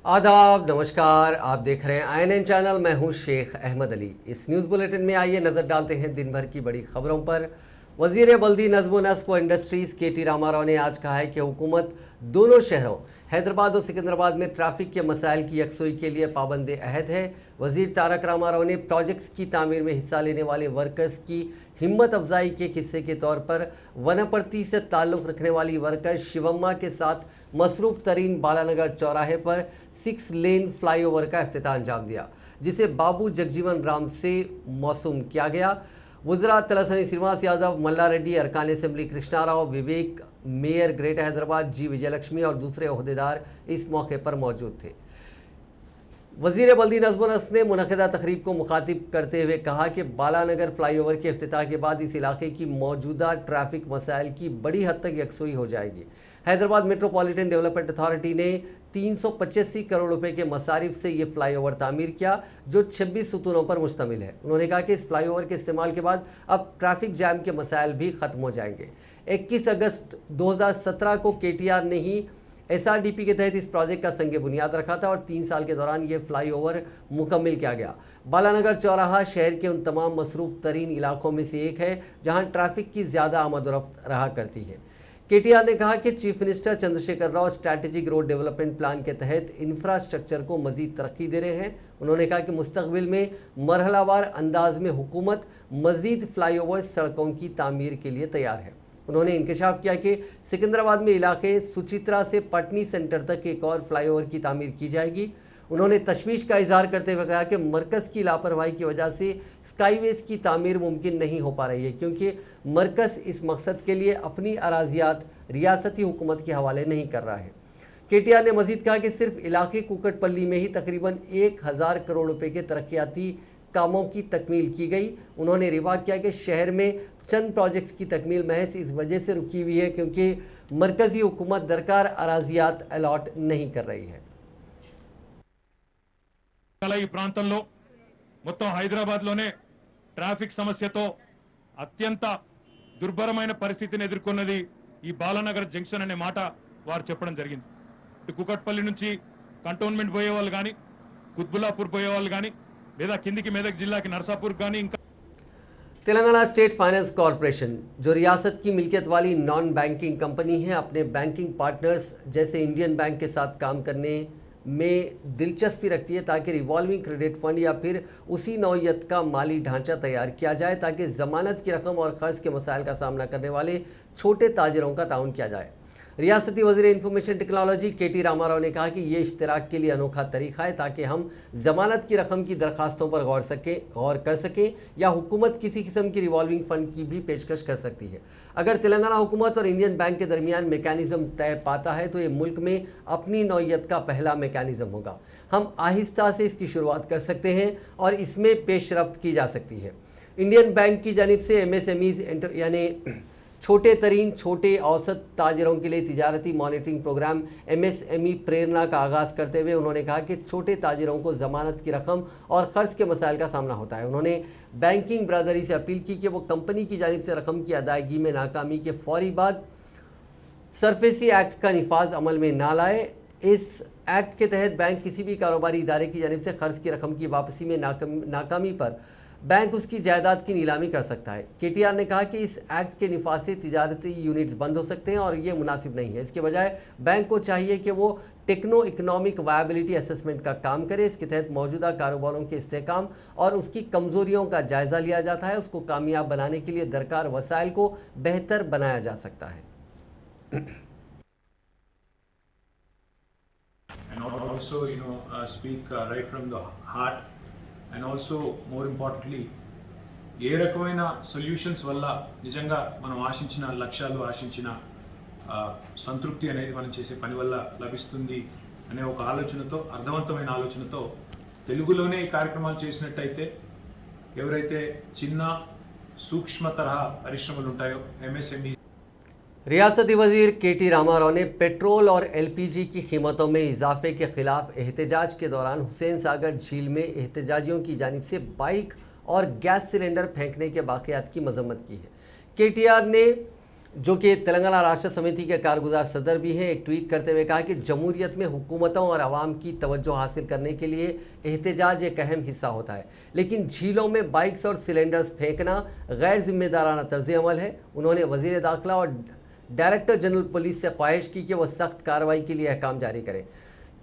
आदाब, नमस्कार। आप देख रहे हैं INN चैनल। मैं हूं शेख अहमद अली। इस न्यूज़ बुलेटिन में आइए नजर डालते हैं दिन भर की बड़ी खबरों पर। वजीर बल्दी नज्म नस्ब व इंडस्ट्रीज KT रामाराव ने आज कहा है कि हुकूमत दोनों शहरों हैदराबाद और सिकंदराबाद में ट्रैफिक के मसाइल की यकसुई के लिए पाबंद अहद है। वजीर तारक रामाराव ने प्रोजेक्ट्स की तामीर में हिस्सा लेने वाले वर्कर्स की हिम्मत अफजाई के किस्से के तौर पर वनपर्ती से ताल्लुक़ रखने वाली वर्कर शिवम्मा के साथ मसरूफ तरीन बालानगर चौराहे पर 6 लेन फ्लाईओवर का इफ्तिताह अंजाम दिया, जिसे बाबू जगजीवन राम से मौसूम किया गया। वज़रा तलसानी श्रीनिवास यादव, मल्ला रेड्डी, अरकान असेंबली कृष्णा राव, विवेक, मेयर ग्रेटर हैदराबाद जी विजयलक्ष्मी और दूसरे ओहदेदार इस मौके पर मौजूद थे। वजीर बल्दी नज्म नस्ब ने मुनक़िदा तकरीब को मुखातिब करते हुए कहा कि बालानगर फ्लाईओवर के इफ्तिताह के बाद इस इलाके की मौजूदा ट्रैफिक मसाइल की बड़ी हद तक यकसुई हो जाएगी। हैदराबाद मेट्रोपॉलिटन डेवलपमेंट अथॉरिटी ने 385 करोड़ रुपए के मसारिफ से यह फ्लाईओवर तामीर किया, जो 26 सुतूनों पर मुश्तमिल है। उन्होंने कहा कि इस फ्लाईओवर के इस्तेमाल के बाद अब ट्रैफिक जैम के मसाइल भी खत्म हो जाएंगे। 21 अगस्त 2017 को KTR ने ही SRDP के तहत इस प्रोजेक्ट का संग बुनियाद रखा था और 3 साल के दौरान यह फ्लाईओवर मुकम्मल किया गया। बालानगर चौराहा शहर के उन तमाम मसरूफ तरीन इलाकों में से एक है जहां ट्रैफिक की ज्यादा आमद-ओ-रफ्त रहा करती है। KTR ने कहा कि chief minister Chandrashekhar Rao strategic road development plan के तहत इंफ्रास्ट्रक्चर को मजीद तरक्की दे रहे हैं। उन्होंने कहा कि मुस्तकबिल में मरहलावार अंदाज में हुकूमत मजीद फ्लाईओवर सड़कों की तामीर के लिए तैयार है। उन्होंने इंकशाफ किया कि सिकंदराबाद में इलाके सुचित्रा से पटनी सेंटर तक एक और फ्लाईओवर की तामीर की जाएगी। उन्होंने तशवीश का इजहार करते हुए कहा कि मरकज़ की लापरवाही की वजह से स्काईवेज की तामीर मुमकिन नहीं हो पा रही है, क्योंकि मरकज़ इस मकसद के लिए अपनी अराजियात रियासती हुकूमत के हवाले नहीं कर रहा है। KTR ने मजीद कहा कि सिर्फ इलाके कुकटपल्ली में ही तकरीबन 1000 करोड़ रुपए के तरक्याती कामों की तकमील की गई। उन्होंने रिवा किया कि शहर में चंद प्रोजेक्ट्स की तकमील महज इस वजह से रुकी हुई है क्योंकि मरकजी हुकूमत दरकार अराजियात अलॉट नहीं कर रही है। ఈ ప్రాంతంలో మొత్తం హైదరాబాద్ లోనే ట్రాఫిక్ సమస్యతో అత్యంత దుర్భరమైన పరిస్థితిని ఎదుర్కొన్నది ఈ బాలానగర్ జంక్షన్ అనే మాట వారు చెప్పడం జరిగింది. కుకట్పల్లి నుంచి కంటోన్మెంట్ పోయే వాళ్ళు గాని, కుత్బుల్లాపూర్ పోయే వాళ్ళు గాని, లేదా కిందికి మెదక్ జిల్లాకి నర్సాపూర్ గాని ఇంకా तेलंगाना स्टेट फाइनेंस कॉरपोरेशन, जो रियासत की मिल्कियत वाली नॉन बैंकिंग कंपनी है, अपने बैंकिंग पार्टनर्स जैसे इंडियन बैंक के साथ काम करने में दिलचस्पी रखती है ताकि रिवॉल्विंग क्रेडिट फंड या फिर उसी नौयत का माली ढांचा तैयार किया जाए ताकि जमानत की रकम और कर्ज के मसाइल का सामना करने वाले छोटे ताजिरों का ताउन किया जाए। रियासती वजीर इंफॉर्मेशन टेक्नोलॉजी KT रामाराव ने कहा कि यह इश्तराक के लिए अनोखा तरीका है ताकि हम जमानत की रकम की दरखास्तों पर गौर कर सकें या हुकूमत किसी किस्म की रिवॉल्विंग फंड की भी पेशकश कर सकती है। अगर तेलंगाना हुकूमत और इंडियन बैंक के दरमियान मैकेनिज्म तय पाता है तो ये मुल्क में अपनी नौयत का पहला मैकेनिज्म होगा। हम आहिस्ता से इसकी शुरुआत कर सकते हैं और इसमें पेशरफ्त की जा सकती है। इंडियन बैंक की जानिब से MSMEs यानी छोटे तरीन छोटे औसत ताजिरों के लिए तिजारती मॉनिटरिंग प्रोग्राम MSME प्रेरणा का आगाज करते हुए उन्होंने कहा कि छोटे ताजिरों को जमानत की रकम और खर्च के मसाइल का सामना होता है। उन्होंने बैंकिंग ब्रदरी से अपील की कि वो कंपनी की जानिब से रकम की अदायगी में नाकामी के फौरी बाद सरफेसी एक्ट का निफाज अमल में ना लाए। इस एक्ट के तहत बैंक किसी भी कारोबारी इदारे की जानिब से खर्च की रकम की वापसी में नाकामी पर बैंक उसकी जायदाद की नीलामी कर सकता है। KTR ने कहा कि इस एक्ट के निफाज से तिजारती यूनिट्स बंद हो सकते हैं और ये मुनासिब नहीं है। इसके बजाय बैंक को चाहिए कि वो टेक्नो इकोनॉमिक वायबिलिटी असेसमेंट का काम करे। इसके तहत मौजूदा कारोबारों के इस्तेकाम और उसकी कमजोरियों का जायजा लिया जाता है। उसको कामयाब बनाने के लिए दरकार वसाइल को बेहतर बनाया जा सकता है। And also, speak right from the heart, and also more importantly, ఏ రకమైన సొల్యూషన్స్ వల్ల నిజంగా మనం ఆశించిన లక్ష్యాలు ఆశించిన సంతృప్తి అనేది మనం చేసే పని వల్ల లభిస్తుంది అనే ఒక ఆలోచనతో, అర్థవంతమైన ఆలోచనతో తెలుగులోనే ఈ కార్యక్రమాలు చేసినట్టయితే ఎవరైతే చిన్న సూక్ష్మ తరహా పరిశ్రమలు ఉంటాయో MSME। रियासती वजीर KT रामाराव ने पेट्रोल और LPG की कीमतों में इजाफे के खिलाफ एहतजाज के दौरान हुसैन सागर झील में एहतजाजियों की जानिब से बाइक और गैस सिलेंडर फेंकने के वाकयात की मजम्मत की है। KTR ने जो कि तेलंगाना राष्ट्र समिति के कारगुजार सदर भी हैं। एक ट्वीट करते हुए कहा कि जमहूरियत में हुकूमतों और आवाम की तवज्जो हासिल करने के लिए एहतजाज एक अहम हिस्सा होता है, लेकिन झीलों में बाइक्स और सिलेंडर्स फेंकना गैर जिम्मेदाराना तर्ज अमल है। उन्होंने वजीर दाखिला और डायरेक्टर जनरल पुलिस से ख्वाहिश की कि वह सख्त कार्रवाई के लिए अहकाम जारी करें।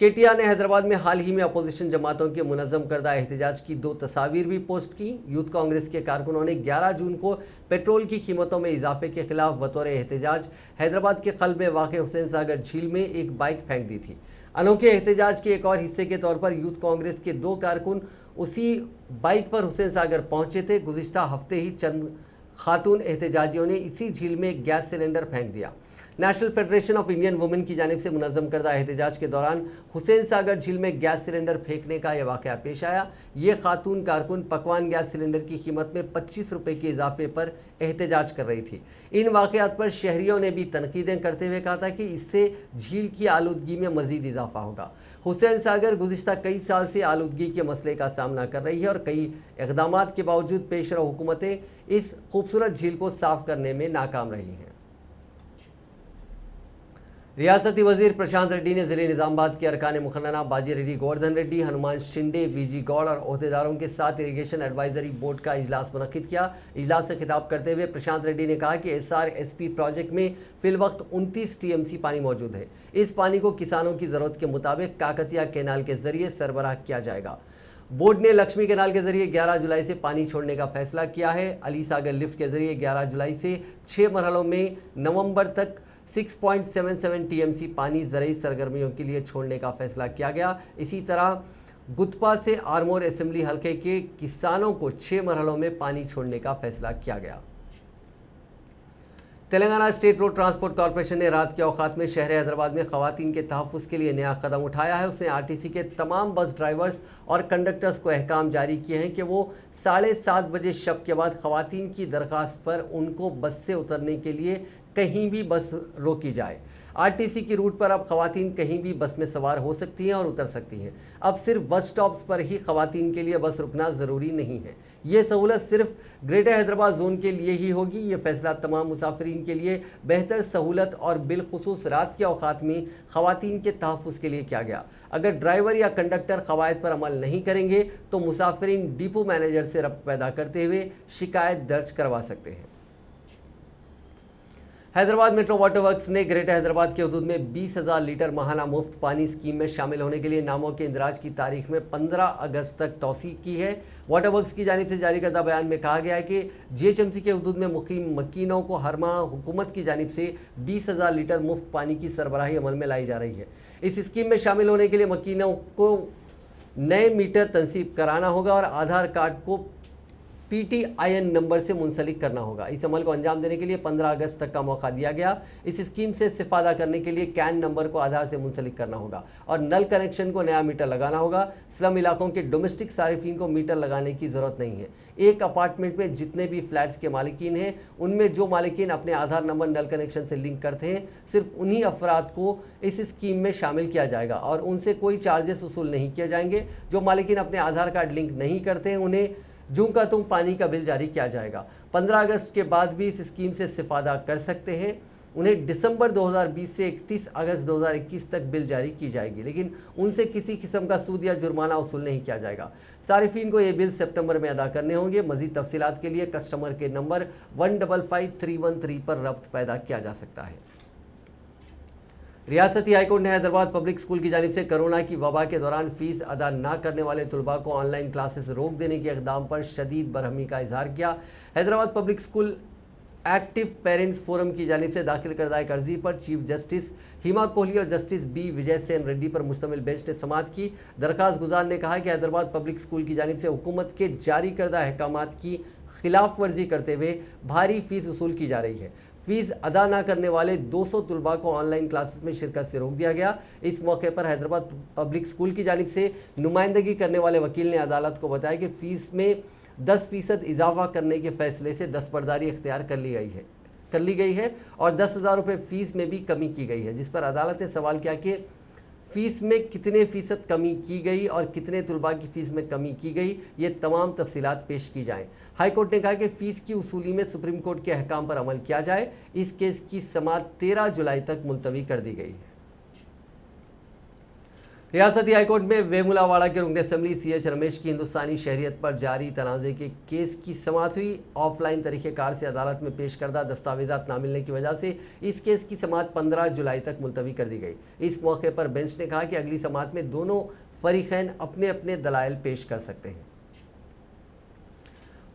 केटीआर ने हैदराबाद में हाल ही में अपोजिशन जमातों के मुनज़्ज़म करदा एहतजाज की 2 तस्वीर भी पोस्ट की। यूथ कांग्रेस के कारकुनों ने 11 जून को पेट्रोल की कीमतों में इजाफे के खिलाफ बतौर एहतजाज हैदराबाद के क़ल्ब में वाक़ हुसैन सागर झील में एक बाइक फेंक दी थी। अनोखे एहतजाज के एक और हिस्से के तौर पर यूथ कांग्रेस के 2 कारकुन उसी बाइक पर हुसैन सागर पहुंचे थे। गुज़िश्ता हफ्ते ही चंद खातून एहतजाजियों ने इसी झील में एक गैस सिलेंडर फेंक दिया। National federation of Indian women की जानिब से मुनज़्ज़म करदा एहतजाज के दौरान हुसैन सागर झील में गैस सिलेंडर फेंकने का यह वाक़या पेश आया। ये खातून कारकुन पकवान गैस सिलेंडर की कीमत में 25 रुपये के इजाफे पर एहतजाज कर रही थी। इन वाक़यात पर शहरियों ने भी तनकीदें करते हुए कहा था कि इससे झील की आलूदगी में मजीद इजाफा होगा। हुसैन सागर गुज़िश्ता कई साल से आलूदगी के मसले का सामना कर रही है और कई इक़दामात के बावजूद पेशरो हुकूमतें इस खूबसूरत झील को साफ करने में नाकाम रही हैं। रियासती वजीर प्रशांत रेड्डी ने जिले निजामाबाद के अरकान मुखन्ना बाजी रेड्डी, गोवर्धन रेड्डी, हनुमान शिंदे, वीजी गौड़ और ओहदेदारों के साथ इरीगेशन एडवाइजरी बोर्ड का इजलास मुनक्किद किया। इजलास से खिताब करते हुए प्रशांत रेड्डी ने कहा कि SRSP प्रोजेक्ट में फिलवक्त 29 TMC पानी मौजूद है। इस पानी को किसानों की जरूरत के मुताबिक काकतिया कैनाल के जरिए सरबराह किया जाएगा। बोर्ड ने लक्ष्मी कैनाल के जरिए 11 जुलाई से पानी छोड़ने का फैसला किया है। अली सागर लिफ्ट के जरिए 11 जुलाई से 6 मरहलों में नवंबर तक 6.77 TMC पानी ज़रई सरगर्मियों के लिए छोड़ने का फैसला किया गया। इसी तरह गुतपा से आरमोर असेंबली हल्के के किसानों को 6 मरहलों में पानी छोड़ने का फैसला किया गया। Telangana state road transport corporation ने रात के औकात में शहर हैदराबाद में खवातीन के तहफ़्फ़ुज़ के लिए नया कदम उठाया है। उसने RTC के तमाम बस ड्राइवर्स और कंडक्टर्स को अहकाम जारी किए हैं कि वो 7:30 बजे शब के बाद खवातीन की दरख्वास्त पर उनको बस से उतरने के लिए कहीं भी बस रोकी जाए। RTC की रूट पर अब खवातीन कहीं भी बस में सवार हो सकती हैं और उतर सकती हैं। अब सिर्फ बस स्टॉप्स पर ही खवातीन के लिए बस रुकना ज़रूरी नहीं है। ये सहूलत सिर्फ ग्रेटर हैदराबाद जोन के लिए ही होगी। ये फैसला तमाम मुसाफिरीन के लिए बेहतर सहूलत और बिलखुसूस रात के औकात में खवातीन के तहफ़्फ़ुज़ के लिए किया गया। अगर ड्राइवर या कंडक्टर कवायद पर अमल नहीं करेंगे तो मुसाफिरीन डिपो मैनेजर से रब्त पैदा करते हुए शिकायत दर्ज करवा सकते हैं। हैदराबाद मेट्रो वाटर वर्क्स ने ग्रेटर हैदराबाद के हदूद में 20,000 लीटर माहाना मुफ्त पानी स्कीम में शामिल होने के लिए नामों के इंदराज की तारीख में 15 अगस्त तक तौसीह की है। वाटर वर्क्स की जानिब से जारी करदा बयान में कहा गया है कि GHMC के हदूद में मुकीम मकीनों को हर माह हुकूमत की जानिब से 20,000 लीटर मुफ्त पानी की सरबराही अमल में लाई जा रही है। इस स्कीम में शामिल होने के लिए मकीनों को नए मीटर तनसीब कराना होगा और आधार कार्ड को PTIN नंबर से मुंसलिक करना होगा। इस अमल को अंजाम देने के लिए 15 अगस्त तक का मौका दिया गया। इस स्कीम से इस्तिफादा करने के लिए कैन नंबर को आधार से मुंसलिक करना होगा और नल कनेक्शन को नया मीटर लगाना होगा। स्लम इलाकों के डोमेस्टिक सारिफीन को मीटर लगाने की जरूरत नहीं है। एक अपार्टमेंट में जितने भी फ्लैट्स के मालिकीन हैं उनमें जो मालिकीन अपने आधार नंबर नल कनेक्शन से लिंक करते हैं सिर्फ उन्हीं अफराद को इस स्कीम में शामिल किया जाएगा और उनसे कोई चार्जेस वसूल नहीं किए जाएंगे। जो मालिकीन अपने आधार कार्ड लिंक नहीं करते हैं उन्हें जूं का तुम पानी का बिल जारी किया जाएगा। 15 अगस्त के बाद भी इस स्कीम से इस्तिफादा कर सकते हैं। उन्हें दिसंबर 2020 से 31 अगस्त 2021 तक बिल जारी की जाएगी, लेकिन उनसे किसी किस्म का सूद या जुर्माना वसूल नहीं किया जाएगा। सारिफीन को ये बिल सितंबर में अदा करने होंगे। मजीद तफसीलात के लिए कस्टमर के नंबर 155313 पर रब्त पैदा किया जा सकता है। रियासती हाईकोर्ट ने हैदराबाद पब्लिक स्कूल की जानिब से कोरोना की वबा के दौरान फीस अदा न करने वाले तुलबा को ऑनलाइन क्लासेस रोक देने के इक़दाम पर शदीद बरहमी का इजहार किया। Hyderabad public school active parents forum की जानिब से दाखिल करदा एक अर्जी पर चीफ जस्टिस हिमा कोहली और जस्टिस B विजय सेन रेड्डी पर मुश्तमिल बेंच ने समाअत की। दरखास्त गुजार ने कहा कि हैदराबाद पब्लिक स्कूल की जानिब से हुकूमत के जारी करदा अहकामात की खिलाफ वर्जी करते हुए भारी फीस वसूल की जा रही है। फीस अदा न करने वाले 200 तुलबा को ऑनलाइन क्लासेस में शिरकत से रोक दिया गया। इस मौके पर हैदराबाद पब्लिक स्कूल की जानिब से नुमाइंदगी करने वाले वकील ने अदालत को बताया कि फीस में 10% इजाफा करने के फैसले से दस्तबरदारी इख्तियार कर ली गई है और 10,000 रुपये फीस में भी कमी की गई है, जिस पर अदालत ने सवाल किया कि फीस में कितने फीसद कमी की गई और कितने तुलबा की फीस में कमी की गई, ये तमाम तफसीलात पेश की जाएं। हाईकोर्ट ने कहा कि फीस की वसूली में सुप्रीम कोर्ट के अहकाम पर अमल किया जाए। इस केस की समाअत 13 जुलाई तक मुलतवी कर दी गई है। रियासती हाईकोर्ट में वेमुलावाड़ा के रुकन असेंबली CH रमेश की हिंदुस्तानी शहरियत पर जारी तनाज़े के केस की समाअत हुई। ऑफलाइन तरीक़ेकार से अदालत में पेश करदा दस्तावेजात ना मिलने की वजह से इस केस की समाअत 15 जुलाई तक मुलतवी कर दी गई। इस मौके पर बेंच ने कहा कि अगली समाअत में दोनों फरीकैन अपने अपने दलाइल पेश कर सकते हैं।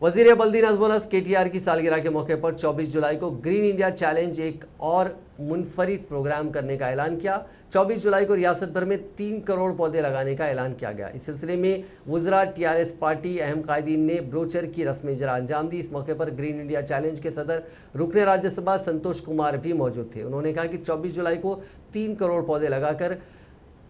वज़ीर बल्दी नज़्म-ओ-नस्क़ KTR की सालगिरह के मौके पर 24 जुलाई को ग्रीन इंडिया चैलेंज एक और मुनफरिद प्रोग्राम करने का ऐलान किया। 24 जुलाई को रियासत भर में 3 करोड़ पौधे लगाने का ऐलान किया गया। इस सिलसिले में वुज़रा TRS पार्टी अहम कायदीन ने ब्रोचर की रस्म इजरा अंजाम दी। इस मौके पर ग्रीन इंडिया चैलेंज के सदर रुकन राज्यसभा संतोष कुमार भी मौजूद थे। उन्होंने कहा कि 24 जुलाई को 3 करोड़ पौधे लगाकर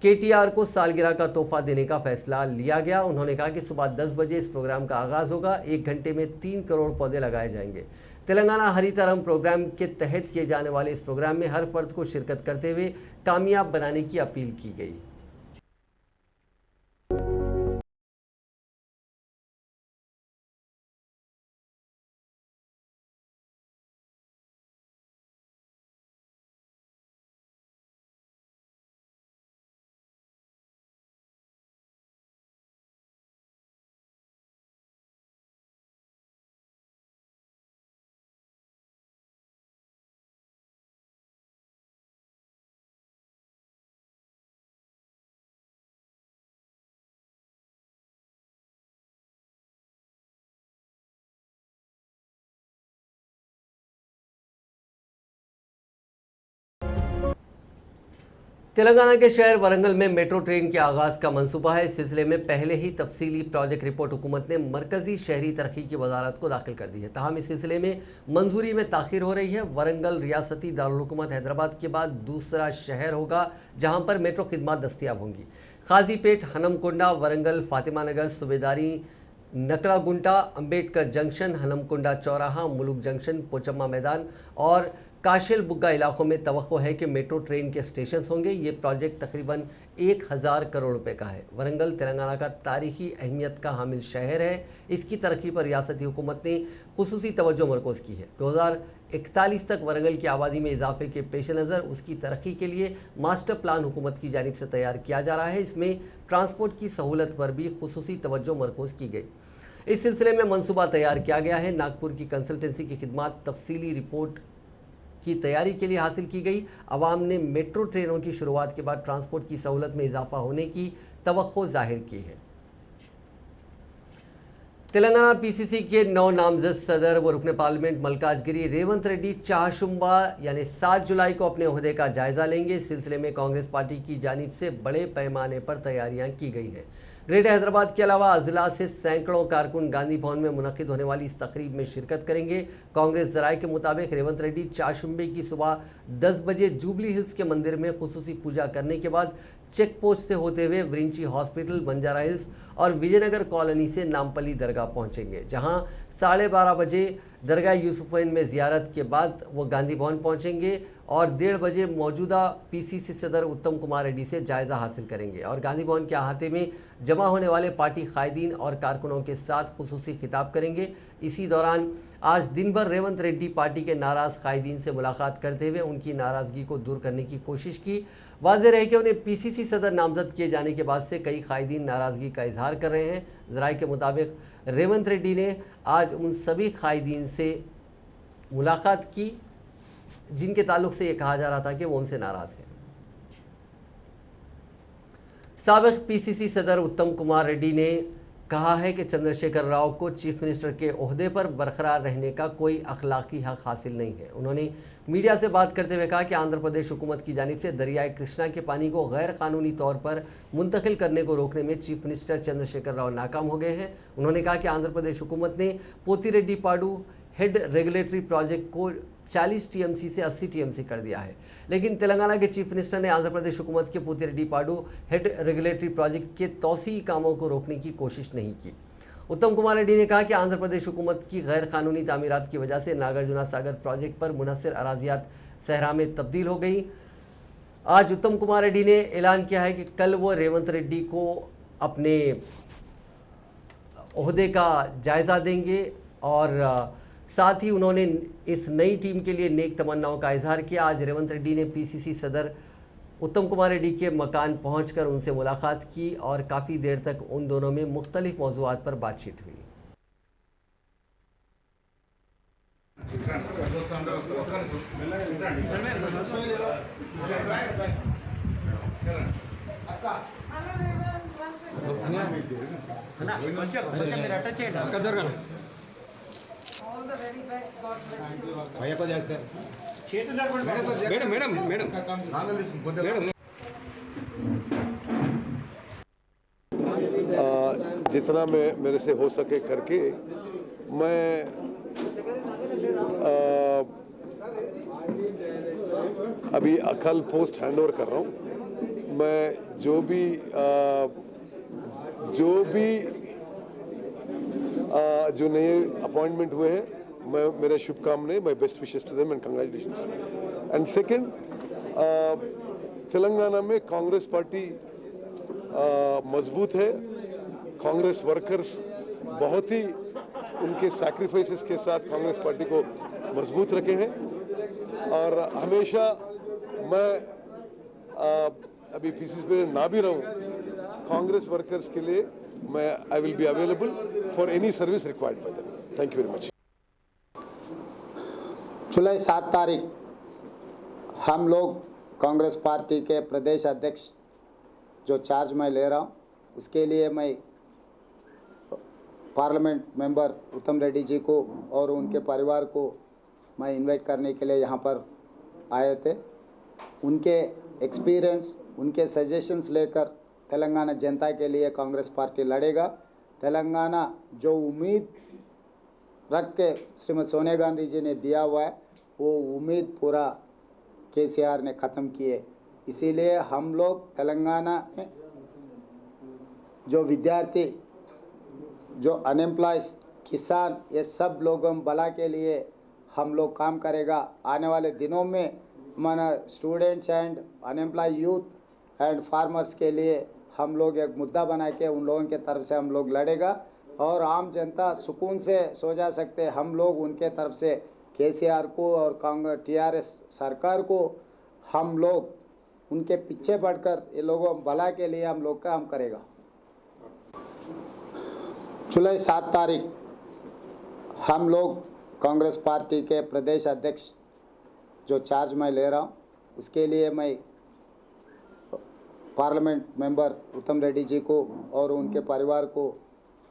KTR को सालगिरह का तोहफा देने का फैसला लिया गया। उन्होंने कहा कि सुबह 10 बजे इस प्रोग्राम का आगाज होगा। 1 घंटे में 3 करोड़ पौधे लगाए जाएंगे। तेलंगाना हरितरम प्रोग्राम के तहत किए जाने वाले इस प्रोग्राम में हर फर्द को शिरकत करते हुए कामयाब बनाने की अपील की गई। तेलंगाना के शहर वरंगल में मेट्रो ट्रेन के आगाज का मंसूबा है। इस सिलसिले में पहले ही तफसीली प्रोजेक्ट रिपोर्ट हुकूमत ने मरकजी शहरी तरक्की की वजारत को दाखिल कर दी है। ताहम इस सिलसिले में मंजूरी में ताखिर हो रही है। वरंगल रियासती दारुल हुकूमत हैदराबाद के बाद दूसरा शहर होगा जहां पर मेट्रो खिदमत दस्तियाब होंगी। काजीपेट, हनमकुंडा, वरंगल, फातिमा नगर, सुबेदारी, नकड़ागुंटा, अंबेडकर जंक्शन, हनमकुंडा चौराहा, मुलुक जंक्शन, पोचम्मा मैदान और काशिल बुग्गा इलाकों में तवक्को है कि मेट्रो ट्रेन के स्टेशन होंगे। ये प्रोजेक्ट तकरीबन 1000 करोड़ रुपए का है। वरंगल तेलंगाना का तारीखी अहमियत का हामिल शहर है। इसकी तरक्की पर रियासती हुकूमत ने खुसूसी तवज्जो मरकूज की है। 2041 तक वरंगल की आबादी में इजाफे के पेश नज़र उसकी तरक्की के लिए मास्टर प्लान हुकूमत की जानिब से तैयार किया जा रहा है। इसमें ट्रांसपोर्ट की सहूलत पर भी खुसूसी तवज्जो मरकूज की गई। इस सिलसिले में मनसूबा तैयार किया गया है। नागपुर की कंसल्टेंसी की खिदमत तफसीली रिपोर्ट की तैयारी के लिए हासिल की गई। अवाम ने मेट्रो ट्रेनों की शुरुआत के बाद ट्रांसपोर्ट की सहूलत में इजाफा होने की तवक्को जाहिर की है। तेलंगाना PCC के 9 नामजद सदर व रुकन पार्लियामेंट मल्काजगिरी रेवंत रेड्डी चाहशुंबा यानी 7 जुलाई को अपने ओहदे का जायजा लेंगे। इस सिलसिले में कांग्रेस पार्टी की जानिब से बड़े पैमाने पर तैयारियां की गई हैं। ग्रेटर हैदराबाद के अलावा अजला से सैकड़ों कारकुन गांधी भवन में मुनक्किद होने वाली इस तकरीब में शिरकत करेंगे। कांग्रेस जराये के मुताबिक रेवंत रेड्डी चाशुंबे की सुबह 10 बजे जुबली हिल्स के मंदिर में खुसूसी पूजा करने के बाद चेक पोस्ट से होते हुए वृंची हॉस्पिटल, बंजारा हिल्स और विजयनगर कॉलोनी से नामपल्ली दरगाह पहुंचेंगे, जहां 12:30 बजे दरगाह यूसुफैन में जियारत के बाद वो गांधी भवन पहुंचेंगे और 1:30 बजे मौजूदा PCC सदर उत्तम कुमार रेड्डी से जायजा हासिल करेंगे और गांधी भवन के अहाते में जमा होने वाले पार्टी कायदीन और कारकुनों के साथ खुसूसी खिताब करेंगे। इसी दौरान आज दिन भर रेवंत रेड्डी पार्टी के नाराज कायदीन से मुलाकात करते हुए उनकी नाराजगी को दूर करने की कोशिश की। वाज़ेह रहे कि उन्हें PCC सदर नामजद किए जाने के बाद से कई कायदीन नाराजगी का इजहार कर रहे हैं। जराये के मुताबिक रेवंत रेड्डी ने आज उन सभी कायदीन से मुलाकात की जिनके ताल्लुक से यह कहा जा रहा था कि वो उनसे नाराज है। साबिक PCC सदर उत्तम कुमार रेड्डी ने कहा है कि चंद्रशेखर राव को चीफ मिनिस्टर के ओहदे पर बरकरार रहने का कोई अखलाकी हक हासिल नहीं है। उन्होंने मीडिया से बात करते हुए कहा कि आंध्र प्रदेश हुकूमत की जानिब से दरियाए कृष्णा के पानी को गैर कानूनी तौर पर मुंतकिल करने को रोकने में चीफ मिनिस्टर चंद्रशेखर राव नाकाम हो गए हैं। उन्होंने कहा कि आंध्र प्रदेश हुकूमत ने पोतिरेड्डी पाडू हेड रेगुलेटरी प्रोजेक्ट को 40 TMC से 80 TMC कर दिया है, लेकिन तेलंगाना के चीफ मिनिस्टर ने आंध्र प्रदेश हुकूमत के पोतिरेड्डी पाडू हेड रेगुलेटरी प्रोजेक्ट के तौसी कामों को रोकने की कोशिश नहीं की। उत्तम कुमार रेड्डी ने कहा कि आंध्र प्रदेश हुकूमत की गैर कानूनी तामीरात की वजह से नागार्जुना सागर प्रोजेक्ट पर मुनहसर अराजियात सहरा में तब्दील हो गई। आज उत्तम कुमार रेड्डी ने ऐलान किया है कि कल वो रेवंत रेड्डी को अपने ओहदे का जायजा देंगे और साथ ही उन्होंने इस नई टीम के लिए नेक तमन्नाओं का इजहार किया। आज रेवंत रेड्डी ने पीसीसी सदर उत्तम कुमार रेड्डी के मकान पहुंचकर उनसे मुलाकात की और काफ़ी देर तक उन दोनों में मुख्तलिफ मौज़ूआत पर बातचीत हुई। जितना मैं मेरे से हो सके करके मैं अभी कल पोस्ट हैंडओवर कर रहा हूं। मैं जो नए अपॉइंटमेंट हुए हैं, मैं मेरे शुभकामनाएं, my best wishes to them and congratulations. And second, Telangana में कांग्रेस पार्टी मजबूत है। कांग्रेस वर्कर्स बहुत ही उनके सैक्रिफाइसेस के साथ कांग्रेस पार्टी को मजबूत रखे हैं और हमेशा मैं अभी पीसीसी पे ना भी रहूं, कांग्रेस वर्कर्स के लिए मैं I will be available for any service required by them. Thank you very much. जुलाई 7 तारीख हम लोग कांग्रेस पार्टी के प्रदेश अध्यक्ष जो चार्ज मैं ले रहा हूं, उसके लिए मैं पार्लियामेंट मेंबर उत्तम रेड्डी जी को और उनके परिवार को मैं इनवाइट करने के लिए यहाँ पर आए थे। उनके एक्सपीरियंस, उनके सजेशंस लेकर तेलंगाना जनता के लिए कांग्रेस पार्टी लड़ेगा। तेलंगाना जो उम्मीद रख के श्रीमती सोनिया गांधी जी ने दिया हुआ है, वो उम्मीद पूरा केसीआर ने ख़त्म किए। इसीलिए हम लोग तेलंगाना में जो विद्यार्थी, जो अनएम्प्लॉयज, किसान, ये सब लोगों भला के लिए हम लोग काम करेगा। आने वाले दिनों में माना students and unemployed youth and farmers के लिए हम लोग एक मुद्दा बना के उन लोगों के तरफ से हम लोग लड़ेगा और आम जनता सुकून से सो जा सकते। हम लोग उनके तरफ से केसीआर को और कांग्रेस टीआरएस सरकार को हम लोग उनके पीछे बढ़कर ये लोगों भला के लिए हम लोग काम करेगा। जुलाई 7 तारीख हम लोग कांग्रेस पार्टी के प्रदेश अध्यक्ष जो चार्ज मैं ले रहा हूं, उसके लिए मैं पार्लियामेंट मेंबर उत्तम रेड्डी जी को और उनके परिवार को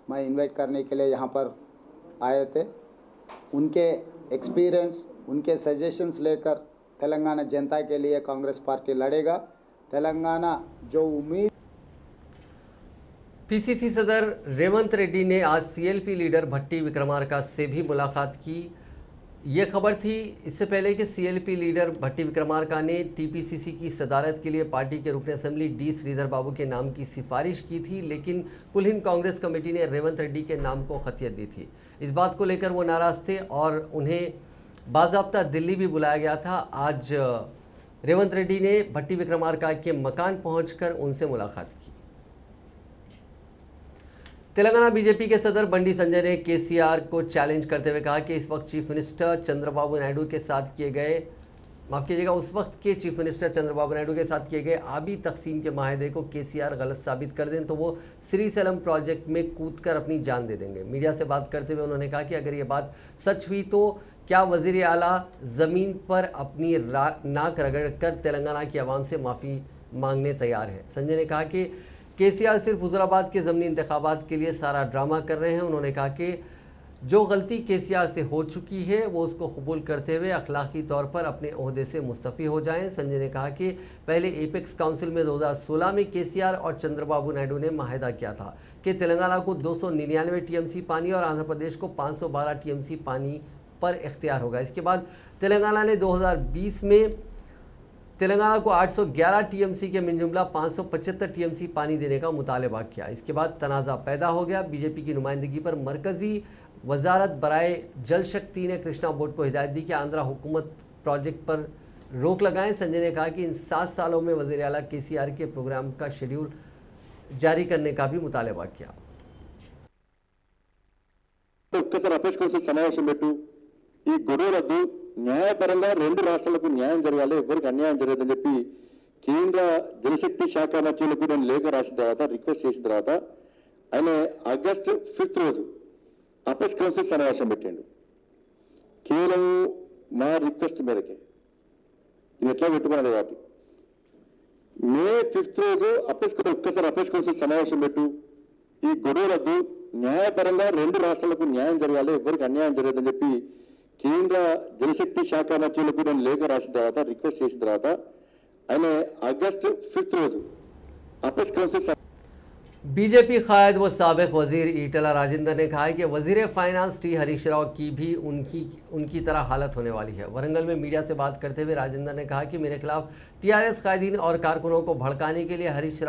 मैं इनवाइट करने के लिए यहाँ पर आए थे। उनके एक्सपीरियंस, उनके सजेशंस लेकर तेलंगाना जनता के लिए कांग्रेस पार्टी लड़ेगा। तेलंगाना जो उम्मीद। पीसीसी सदर रेवंत रेड्डी ने आज सीएलपी लीडर भट्टी विक्रमार्का से भी मुलाकात की। ये खबर थी इससे पहले कि सीएलपी लीडर भट्टी विक्रमार्का ने टीपीसीसी की सदारत के लिए पार्टी के रुकन असेंबली डी श्रीधर बाबू के नाम की सिफारिश की थी, लेकिन कुल हिंद कांग्रेस कमेटी ने रेवंत रेड्डी के नाम को खतियत दी थी। इस बात को लेकर वो नाराज थे और उन्हें बाज़ाब्ता दिल्ली भी बुलाया गया था। आज रेवंत रेड्डी ने भट्टी विक्रमार्का के मकान पहुंचकर उनसे मुलाकात की। तेलंगाना बीजेपी के सदर बंडी संजय ने केसीआर को चैलेंज करते हुए कहा कि इस वक्त चीफ मिनिस्टर चंद्रबाबू नायडू के साथ किए गए, माफ कीजिएगा, उस वक्त के चीफ मिनिस्टर चंद्रबाबू नायडू के साथ किए गए आबी तकसीम के माहदे को केसीआर गलत साबित कर दें तो वो श्रीशैलम प्रोजेक्ट में कूदकर अपनी जान दे देंगे। मीडिया से बात करते हुए उन्होंने कहा कि अगर ये बात सच हुई तो क्या वजीर आला जमीन पर अपनी नाक रगड़कर तेलंगाना की आवाम से माफ़ी मांगने तैयार है। संजय ने कहा कि केसीआर सिर्फ हुजूराबाद के ज़मीनी इंतखाबात के लिए सारा ड्रामा कर रहे हैं। उन्होंने कहा कि जो गलती केसीआर से हो चुकी है वो उसको कबूल करते हुए अखलाकी तौर पर अपने ओहदे से मुस्तफ़ी हो जाएं। संजय ने कहा कि पहले एपेक्स काउंसिल में 2016 में केसीआर और चंद्रबाबू नायडू ने माहिदा किया था कि तेलंगाना को 299 टीएमसी पानी और आंध्र प्रदेश को 512 टीएमसी पानी पर इख्तियार होगा। इसके बाद तेलंगाना ने 2020 में तेलंगाना को 811 टीएमसी के मिनजुमला 575 टीएमसी पानी देने का मुतालबा किया। इसके बाद तनाज़ा पैदा हो गया। बीजेपी की नुमाइंदगी पर मरकजी वजारत बराए जल शक्ति ने कृष्णा बोर्ड को हिदायत दी कि आंध्रा हुकूमत प्रोजेक्ट पर रोक लगाएं। संजय ने कहा कि इन 7 सालों में वज़ीर आला केसीआर के प्रोग्राम का शेड्यूल जारी करने का भी मुतालबा किया। ఒక్కసారి అపేక్ష కౌన్సిల్ సమావేశం పెట్టు, ఈ గొడవలద్దు, న్యాయపరంగా 2 రాష్ట్రాలకు న్యాయం జరగాలి, ఎవరికి అన్యాయం జరగదని చెప్పి కేంద్ర జలశక్తి శాఖ మంత్రులకు నేను లేఖ రాసిన తర్వాత, రిక్వెస్ట్ చేసిన తర్వాత ఆయన ఆగస్టు 5th రోజు అపేక్ష కౌన్సిల్ సమావేశం పెట్టిండు. కేవలం మా రిక్వెస్ట్ మేరకే ఇది ఎట్లా పెట్టుకున్నది కాబట్టి మే 5th రోజు ఒక్కసారి అపేక్ష కౌన్సిల్ సమావేశం పెట్టు, ఈ గొడవలద్దు, న్యాయపరంగా 2 రాష్ట్రాలకు న్యాయం జరగాలి, ఎవరికి అన్యాయం జరగదని చెప్పి కేంద్ర జలశక్తి శాఖ మంత్రులకు నేను లేఖ రాసిన తర్వాత, రిక్వెస్ట్ చేసిన తర్వాత ఆయన ఆగస్టు 5th రోజు అపేక్ష కౌన్సిల్ बीजेपी कायद व साबिक वजीर ईटला राजेंद्र ने कहा है कि वजीर फाइनेंस टी हरीश राव की भी उनकी तरह हालत होने वाली है। वरंगल में मीडिया से बात करते हुए राजेंद्र ने कहा कि मेरे खिलाफ टीआरएस कायदीन और कारकुनों को भड़काने के लिए हरीश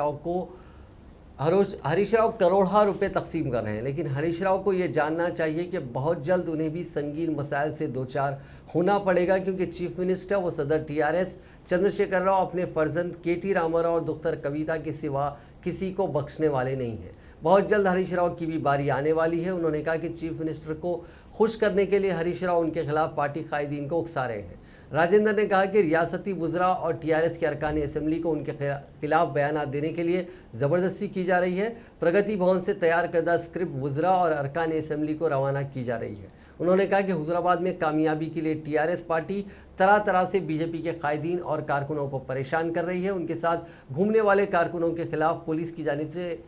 राव करोड़ों रुपए तकसीम कर रहे हैं, लेकिन हरीश राव को यह जानना चाहिए कि बहुत जल्द उन्हें भी संगीन मसाइल से दो चार होना पड़ेगा, क्योंकि चीफ मिनिस्टर व सदर टीआरएस चंद्रशेखर राव अपने फर्जंद केटी रामाराव और दुख्तर कविता के सिवा किसी को बख्शने वाले नहीं हैं। बहुत जल्द हरीश राव की भी बारी आने वाली है। उन्होंने कहा कि चीफ मिनिस्टर को खुश करने के लिए हरीश राव उनके खिलाफ पार्टी कायदीन को उकसा रहे हैं। राजेंद्र ने कहा कि रियासती वुज़रा और टीआरएस के अरकान असेंबली को उनके खिलाफ बयान देने के लिए ज़बरदस्ती की जा रही है। प्रगति भवन से तैयार करदा स्क्रिप्ट वुज़रा और अरकान असेंबली को रवाना की जा रही है। उन्होंने कहा कि हुजूराबाद में कामयाबी के लिए टीआरएस पार्टी तरह तरह से बीजेपी के कायदीन और कारकुनों को परेशान कर रही है। उनके साथ घूमने वाले कारकुनों के खिलाफ पुलिस की जानिब से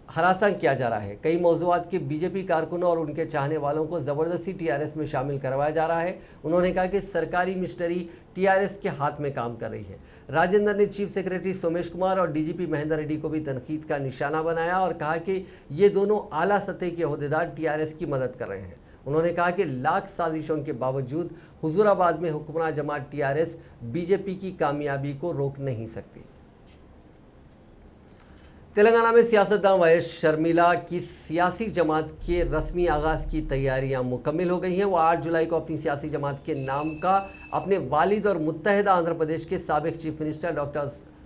हरासा किया जा रहा है। कई मौजूआत के बीजेपी कारकुनों और उनके चाहने वालों को जबरदस्ती टीआरएस में शामिल करवाया जा रहा है। उन्होंने कहा कि सरकारी मिशनरी टीआरएस के हाथ में काम कर रही है। राजेंद्र ने चीफ सेक्रेटरी सोमेश कुमार और डीजीपी महेंद्र रेड्डी को भी तनकीद का निशाना बनाया और कहा कि ये दोनों आला सतह के ओहदेदार टीआरएस की मदद कर रहे हैं। उन्होंने कहा कि लाख साजिशों के बावजूद हुजूराबाद में हुक्मरान जमात टीआरएस बीजेपी की कामयाबी को रोक नहीं सकती। तेलंगाना में सियासतदान वायएस शर्मिला की सियासी जमात के रस्मी आगाज की तैयारियां मुकम्मल हो गई हैं। वो 8 जुलाई को अपनी सियासी जमात के नाम का अपने वालिद और मुत्तहिदा आंध्र प्रदेश के साबिक chief minister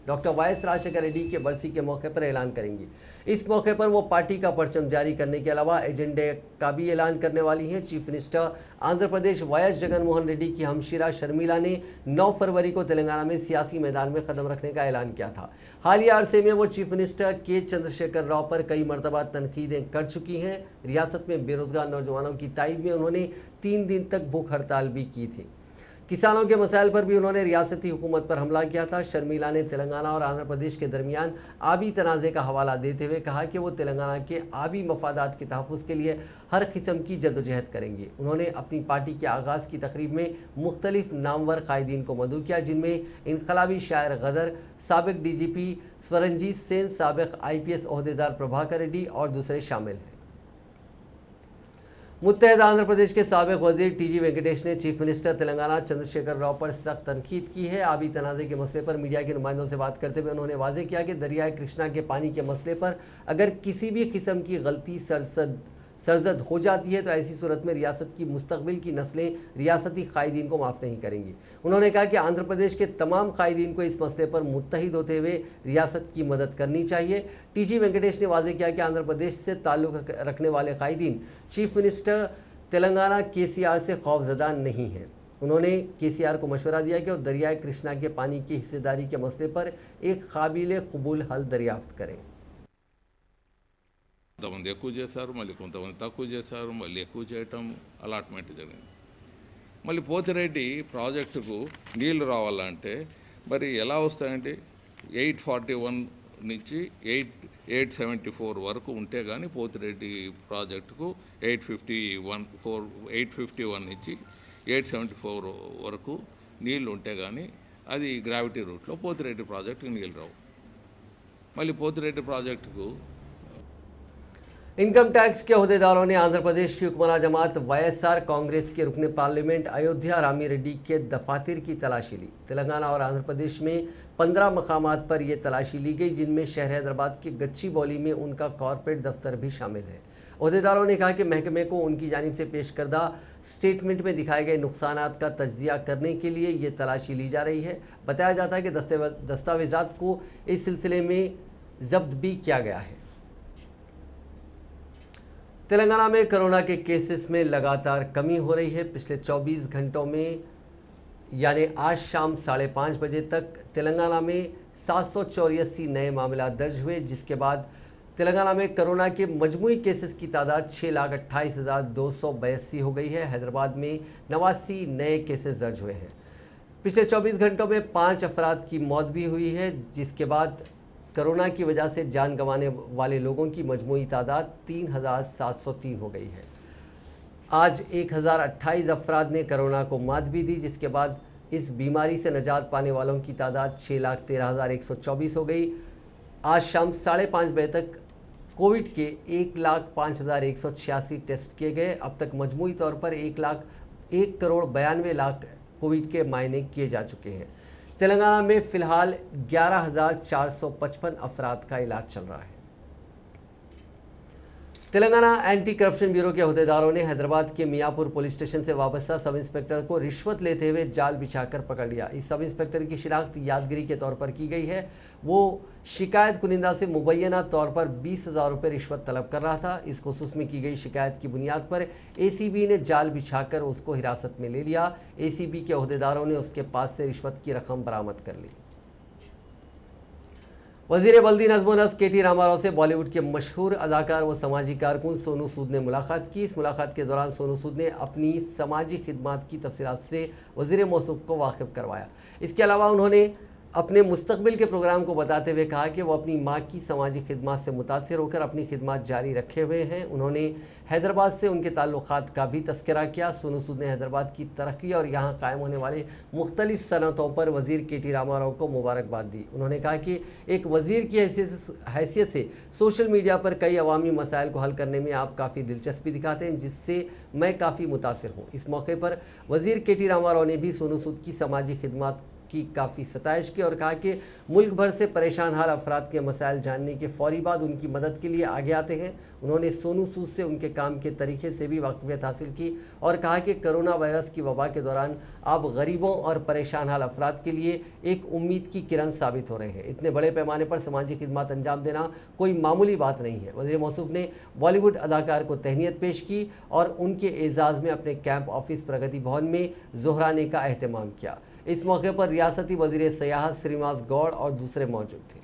doctor YS Rajasekhar Reddy के बरसी के मौके पर ऐलान करेंगी। इस मौके पर वो पार्टी का परचम जारी करने के अलावा एजेंडे का भी ऐलान करने वाली हैं। Chief minister Andhra Pradesh YS Jagan Mohan Reddy की हमशीरा शर्मिला ने 9 फरवरी को तेलंगाना में सियासी मैदान में कदम रखने का ऐलान किया था। हालिया अरसे में वो चीफ मिनिस्टर के चंद्रशेखर राव पर कई मरतबा तनकीदें कर चुकी हैं। रियासत में बेरोजगार नौजवानों की तायद में उन्होंने 3 दिन तक भूख हड़ताल भी की थी। किसानों के मसाइल पर भी उन्होंने रियासती हुकूमत पर हमला किया था। शर्मिला ने तेलंगाना और आंध्र प्रदेश के दरमियान आबी तनाज़े का हवाला देते हुए कहा कि वो तेलंगाना के आबी मफादात के तहफ़्फ़ुज़ के लिए हर किस्म की जद्दोजहद करेंगे। उन्होंने अपनी पार्टी के आगाज़ की तकरीब में मुख्तलिफ नामवर कायदीन को मदऊ किया, जिनमें इनकलाबी शायर गदर, साबिक डीजीपी स्वरंजीत सेन, साबिक आईपीएस ओहदेदार प्रभाकर रेड्डी और दूसरे शामिल हैं। मुत्तहिदा आंध्र प्रदेश के साबिक वजीर टीजी वेंकटेश ने चीफ मिनिस्टर तेलंगाना चंद्रशेखर राव पर सख्त तनकीद की है। आबी तनाज़े के मसले पर मीडिया के नुमाइंदों से बात करते हुए उन्होंने वाज़ेह किया कि दरियाए कृष्णा के पानी के मसले पर अगर किसी भी किस्म की गलती सरजद हो जाती है तो ऐसी सूरत में रियासत की मुस्तकबिल की नस्लें रियासती कायदीन को माफ़ नहीं करेंगी। उन्होंने कहा कि आंध्र प्रदेश के तमाम कायदीन को इस मसले पर मुत्तहिद होते हुए रियासत की मदद करनी चाहिए। टीजी वेंकटेश ने वाज़ेह किया कि आंध्र प्रदेश से ताल्लुक़ रखने वाले कायदीन चीफ मिनिस्टर तेलंगाना केसीआर से खौफजदा नहीं हैं। उन्होंने केसीआर को मशवरा दिया कि वो दरियाए कृष्णा के पानी की हिस्सेदारी के मसले पर एक काबिल कबूल हल दरियाफ्त करें। కొంతమంది ఎక్కువ చేశారు, మళ్ళీ కొంతమంది తక్కువ చేశారు, మళ్ళీ ఎక్కువ చేయటం అలాట్మెంట్ జరిగింది. మళ్ళీ పోతిరెడ్డి ప్రాజెక్టుకు నీళ్లు రావాలంటే మరి ఎలా వస్తాయండి? 841 నుంచి 874 వరకు ఉంటే కానీ పోతిరెడ్డి ప్రాజెక్టుకు 851 నుంచి 874 వరకు నీళ్లు ఉంటే కానీ అది గ్రావిటీ రూట్లో పోతిరెడ్డి ప్రాజెక్టుకు నీళ్ళు రావు. మళ్ళీ పోతిరెడ్డి ప్రాజెక్టుకు इनकम टैक्स के अहदेदारों ने आंध्र प्रदेश की हुक्मरान जमात वाईएसआर कांग्रेस के रुकने पार्लियामेंट अयोध्या रामी रेड्डी के दफातर की तलाशी ली। तेलंगाना और आंध्र प्रदेश में 15 मकामात पर यह तलाशी ली गई, जिनमें शहर हैदराबाद के गच्चीबौली में उनका कॉरपोरेट दफ्तर भी शामिल है। ओहदेदारों ने कहा कि महकमे को उनकी जानिब से पेश करदा स्टेटमेंट में दिखाए गए नुकसानात का तज्जिया करने के लिए ये तलाशी ली जा रही है। बताया जाता है कि दस्तावेजात को इस सिलसिले में जब्त भी किया गया है। तेलंगाना में कोरोना के केसेस में लगातार कमी हो रही है। पिछले 24 घंटों में यानी आज शाम 5:30 बजे तक तेलंगाना में 784 नए मामला दर्ज हुए, जिसके बाद तेलंगाना में कोरोना के मजमूई केसेस की तादाद 6,28,282 हो गई है। हैदराबाद में 89 नए केसेस दर्ज हुए हैं। पिछले 24 घंटों में 5 अफराद की मौत भी हुई है, जिसके बाद कोरोना की वजह से जान गंवाने वाले लोगों की मजमूई तादाद 3,703 हो गई है। आज 1,028 अफराद ने कोरोना को मात भी दी, जिसके बाद इस बीमारी से निजात पाने वालों की तादाद 6,13,124 हो गई। आज शाम 5:30 बजे तक कोविड के 1,05,186 टेस्ट किए गए। अब तक मजमूई तौर पर 1,92,00,000 कोविड के मायने किए जा चुके हैं। तेलंगाना में फिलहाल 11,455 अफराद का इलाज चल रहा है। तेलंगाना एंटी करप्शन ब्यूरो के अहदेदारों ने हैदराबाद के मियापुर पुलिस स्टेशन से वाबस्ता सब इंस्पेक्टर को रिश्वत लेते हुए जाल बिछाकर पकड़ लिया। इस सब इंस्पेक्टर की शिनाख्त यादगिरी के तौर पर की गई है। वो शिकायत कुनिंदा से मुबैना तौर पर 20,000 रुपये रिश्वत तलब कर रहा था। इस खुसूस में की गई शिकायत की बुनियाद पर एसीबी ने जाल बिछाकर उसको हिरासत में ले लिया। एसीबी के अहदेदारों ने उसके पास से रिश्वत की रकम बरामद कर ली। वजीर बल्दी नज़्म नस्ब केटी रामाराव से बॉलीवुड के मशहूर अदाकार व समाजी कारकुन सोनू सूद ने मुलाकात की। इस मुलाकात के दौरान सोनू सूद ने अपनी समाजी खिदमात की तफसीलात से वजीर मौसूफ को वाकिफ करवाया। इसके अलावा उन्होंने अपने मुस्तकबिल के प्रोग्राम को बताते हुए कहा कि वो अपनी माँ की समाजी खिदमत से मुतासिर होकर अपनी खिदमत जारी रखे हुए हैं। उन्होंने हैदराबाद से उनके ताल्लुकात का भी तस्करा किया। सोनू सूद ने हैदराबाद की तरक्की और यहाँ कायम होने वाले मुख्तलिफ सनतों पर वजीर केटी रामाराव को मुबारकबाद दी। उन्होंने कहा कि एक वजीर की हैसियत से सोशल मीडिया पर कई अवामी मसाइल को हल करने में आप काफ़ी दिलचस्पी दिखाते हैं, जिससे मैं काफ़ी मुतासिर हूँ। इस मौके पर वजीर केटी रामाराव ने भी सोनू सूद की समाजी खिदमत की काफ़ी सताइश की और कहा कि मुल्क भर से परेशान हाल अफराद के मसाइल जानने के फौरी बाद उनकी मदद के लिए आगे आते हैं। उन्होंने सोनू सूद से उनके काम के तरीके से भी वाकफियत हासिल की और कहा कि कोरोना वायरस की वबा के दौरान आप गरीबों और परेशान हाल अफराद के लिए एक उम्मीद की किरण साबित हो रहे हैं। इतने बड़े पैमाने पर समाजी खिदमत अंजाम देना कोई मामूली बात नहीं है। वज़ीर मौसूफ ने बॉलीवुड अदाकार को तहनीत पेश की और उनके एजाज़ में अपने कैंप ऑफिस प्रगति भवन में जोहराने का एहतमाम किया। इस मौके पर रियासती वजीर सयाहत श्रीनिवास गौड़ और दूसरे मौजूद थे।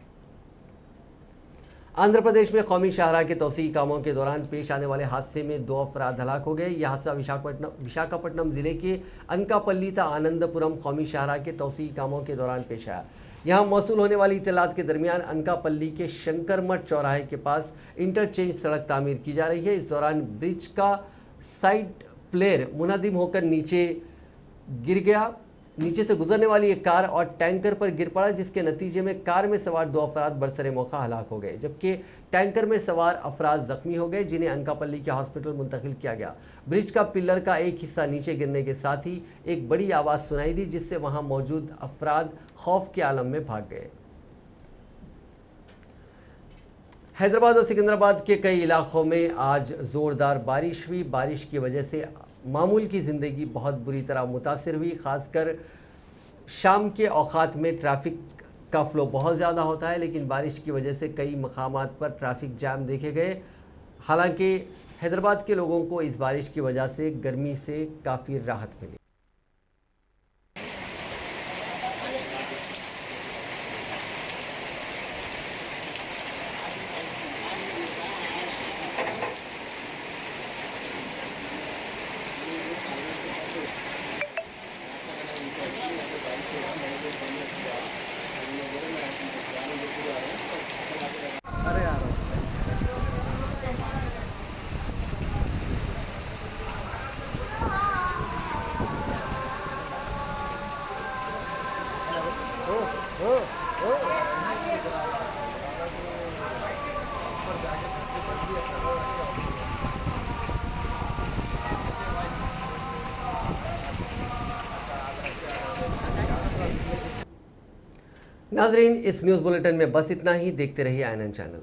आंध्र प्रदेश में कौमी शाहराह के तौसीई कामों के दौरान पेश आने वाले हादसे में 2 अफराद हलाक हो गए। यह हादसा विशाखापट्टनम जिले के अनकापल्ली ता आनंदपुरम कौमी शाहराह के तौसीई कामों के दौरान पेश आया। यहां मौसूल होने वाली इत्तलात के दरमियान अनकापल्ली के शंकर मठ चौराहे के पास इंटरचेंज सड़क तामीर की जा रही है। इस दौरान ब्रिज का साइड प्लेयर मुनहदिम होकर नीचे गिर गया। नीचे से गुजरने वाली एक कार और टैंकर पर गिर पड़ा, जिसके नतीजे में कार में सवार 2 अफराद बरसरे मौका हलाक हो गए, जबकि टैंकर में सवार अफराद जख्मी हो गए, जिन्हें अनकापल्ली के हॉस्पिटल मुंतकिल किया गया। ब्रिज का पिलर का एक हिस्सा नीचे गिरने के साथ ही एक बड़ी आवाज़ सुनाई दी, जिससे वहां मौजूद अफराद खौफ के आलम में भाग गए। हैदराबाद और सिकंदराबाद के कई इलाकों में आज जोरदार बारिश हुई। बारिश की वजह से मामूल की ज़िंदगी बहुत बुरी तरह मुतासिर हुई। ख़ासकर शाम के औकात में ट्रैफिक का फ्लो बहुत ज़्यादा होता है, लेकिन बारिश की वजह से कई मकामात पर ट्रैफिक जाम देखे गए। हालांकि हैदराबाद के लोगों को इस बारिश की वजह से गर्मी से काफ़ी राहत मिली। नाजरीन, इस न्यूज़ बुलेटिन में बस इतना ही। देखते रहिए INN चैनल।